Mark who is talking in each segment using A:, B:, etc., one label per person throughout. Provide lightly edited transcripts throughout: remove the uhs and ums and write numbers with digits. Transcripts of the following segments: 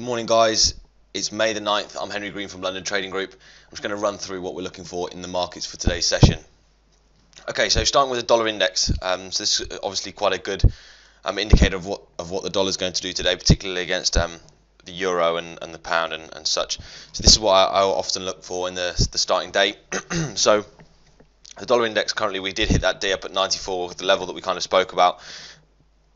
A: morning, guys. It's May the 9th. I'm Henry Green from London Trading Group. I'm just going to run through what we're looking for in the markets for today's session. Okay, so starting with the dollar index. So this is obviously quite a good indicator of what the dollar is going to do today, particularly against the euro and the pound and such. So this is what I often look for in the starting day. So the dollar index currently, we did hit that day up at 94, the level that we kind of spoke about.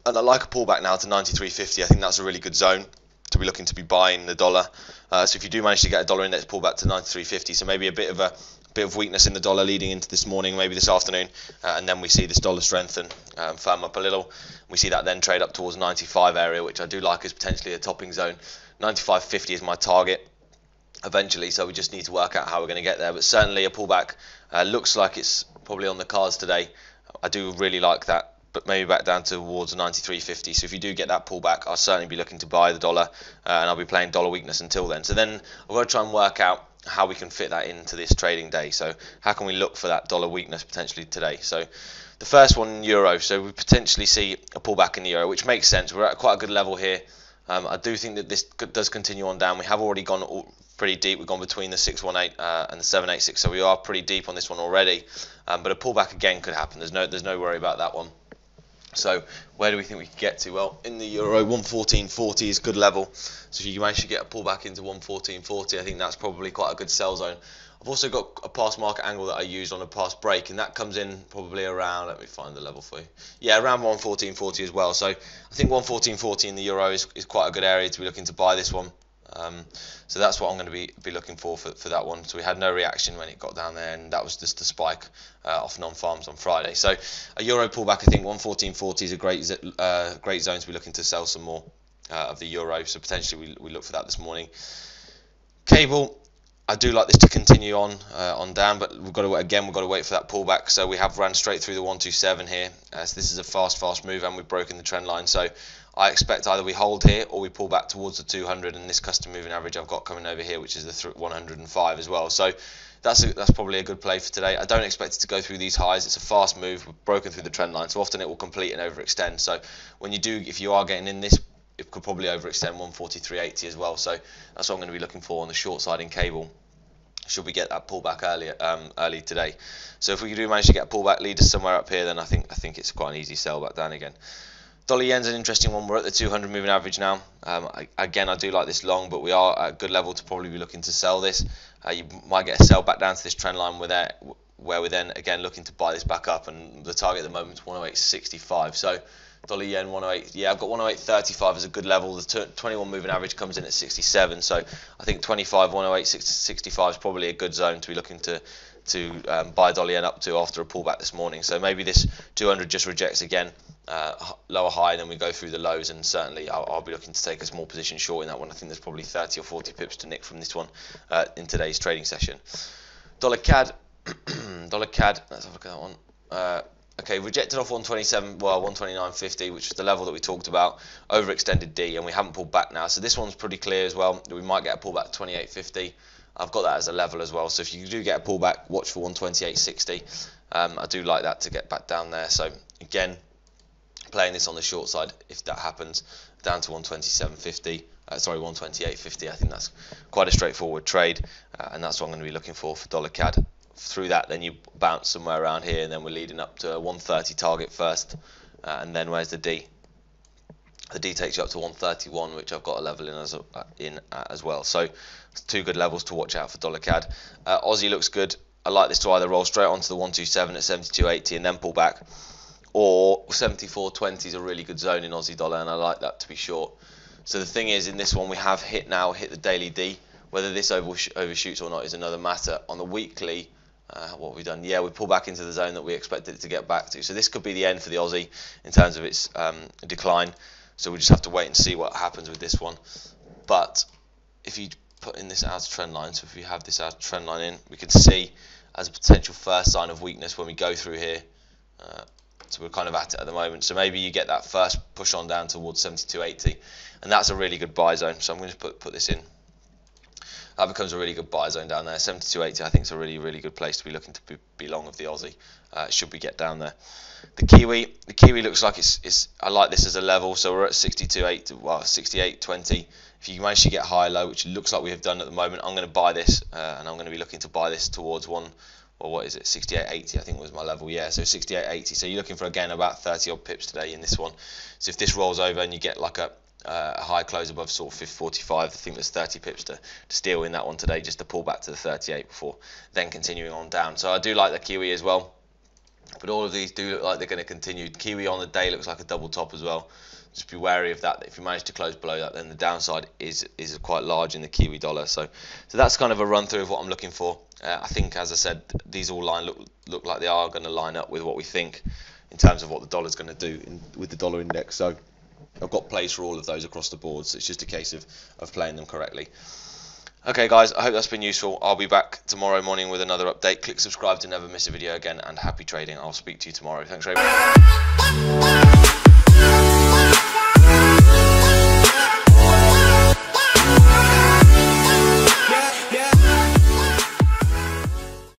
A: And I like a pullback now to 93.50. I think that's a really good zone to be looking to be buying the dollar. So if you do manage to get a dollar index pullback to 93.50, so maybe a bit of weakness in the dollar leading into this morning, maybe this afternoon, and then we see this dollar strengthen, firm up a little. We see that then trade up towards 95 area, which I do like as potentially a topping zone. 95.50 is my target eventually, so we just need to work out how we're going to get there. But certainly a pullback looks like it's probably on the cards today. I do really like that, but maybe back down towards 93.50. So if you do get that pullback, I'll certainly be looking to buy the dollar, and I'll be playing dollar weakness until then. So then I've got to try and work out how we can fit that into this trading day. So how can we look for that dollar weakness potentially today? So the first one, euro. So we potentially see a pullback in the euro, which makes sense. We're at quite a good level here. I do think that this does continue on down. We have already gone pretty deep. We've gone between the 618 and the 786, so we are pretty deep on this one already. But a pullback again could happen. There's no worry about that one. So where do we think we could get to? Well, in the euro, 114.40 is good level. So if you manage to get a pullback into 114.40, I think that's probably quite a good sell zone. I've also got a past market angle that I used on a past break, and that comes in probably around, let me find the level for you. Yeah, around 114.40 as well. So I think 114.40 in the euro is quite a good area to be looking to buy this one. So that's what I'm going to be looking for that one. So we had no reaction when it got down there, and that was just a spike off non-farms on Friday. So a euro pullback, I think 114.40 is a great zone to be looking to sell some more of the euro. So potentially we look for that this morning. Cable, I do like this to continue on down, but we've got to wait for that pullback. So we have ran straight through the 127 here. So this is a fast move, and we've broken the trend line. So I expect either we hold here or we pull back towards the 200, and this custom moving average I've got coming over here, which is the 105 as well. So that's probably a good play for today. I don't expect it to go through these highs. It's a fast move. We've broken through the trend line, so often it will complete and overextend. So if you are getting in this, it could probably overextend 143.80 as well. So that's what I'm going to be looking for on the short side in cable, should we get that pullback early today. So if we do manage to get a pullback, lead us somewhere up here, then I think it's quite an easy sell back down again. Dollar yen's an interesting one. We're at the 200 moving average now. Again, I do like this long, but we are at a good level to probably be looking to sell this. You might get a sell back down to this trend line where we're then again looking to buy this back up, and the target at the moment is 108.65. So dollar yen 108. Yeah, I've got 108.35 as a good level. The 21 moving average comes in at 67. So I think 25, 108.65 is probably a good zone to be looking to buy dollar yen up to after a pullback this morning. So maybe this 200 just rejects again, lower high, and then we go through the lows, and certainly I'll be looking to take a small position short in that one. I think there's probably 30 or 40 pips to nick from this one in today's trading session. Dollar CAD, dollar CAD, let's have a look at that one. Okay, rejected off 127, well 129.50, which is the level that we talked about, overextended D, and we haven't pulled back now. So this one's pretty clear as well. We might get a pullback 28.50. I've got that as a level as well. So if you do get a pullback, watch for 128.60. I do like that to get back down there. So again, playing this on the short side if that happens, down to 127.50. 128.50. I think that's quite a straightforward trade, and that's what I'm going to be looking for dollar CAD. Through that, then you bounce somewhere around here, and then we're leading up to a 130 target first, and then where's the D? The D takes you up to 131, which I've got a level in as well. So two good levels to watch out for dollar CAD. Aussie looks good. I like this to either roll straight onto the 127 at 72.80 and then pull back, or 74.20 is a really good zone in Aussie dollar, and I like that to be short. So the thing is, in this one we have hit the daily D. Whether this overshoots or not is another matter. On the weekly, what have we done? Yeah, we pull back into the zone that we expected it to get back to. So this could be the end for the Aussie in terms of its decline. So we just have to wait and see what happens with this one. But if you put in this outer trend line, so if we have this outer trend line in, we can see as a potential first sign of weakness when we go through here. So we're kind of at it at the moment. So maybe you get that first push on down towards 72.80, and that's a really good buy zone. So I'm going to put this in. that becomes a really good buy zone down there. 72.80 I think is a really good place to be looking to be long of the Aussie, should we get down there. The Kiwi looks like it's I like this as a level, so we're at 62.8, well 68.20. If you manage to get high low, which it looks like we have done at the moment, I'm going to buy this, and I'm going to be looking to buy this towards one, well, what is it, 68.80 I think was my level, yeah, so 68.80. So you're looking for, again, about 30 odd pips today in this one. So if this rolls over and you get like a high close above sort of 45, I think there's 30 pips to steal in that one today, just to pull back to the 38 before then continuing on down. So I do like the Kiwi as well, but all of these do look like they're going to continue. Kiwi on the day looks like a double top as well. Just be wary of that. If you manage to close below that, then the downside is quite large in the Kiwi dollar. So that's kind of a run through of what I'm looking for. I think, as I said, these all look like they are going to line up with what we think in terms of what the dollar's going to do with the dollar index. So I've got plays for all of those across the board. So it's just a case of playing them correctly. Okay, guys, I hope that's been useful. I'll be back tomorrow morning with another update. Click subscribe to never miss a video again, and happy trading. I'll speak to you tomorrow. Thanks very much.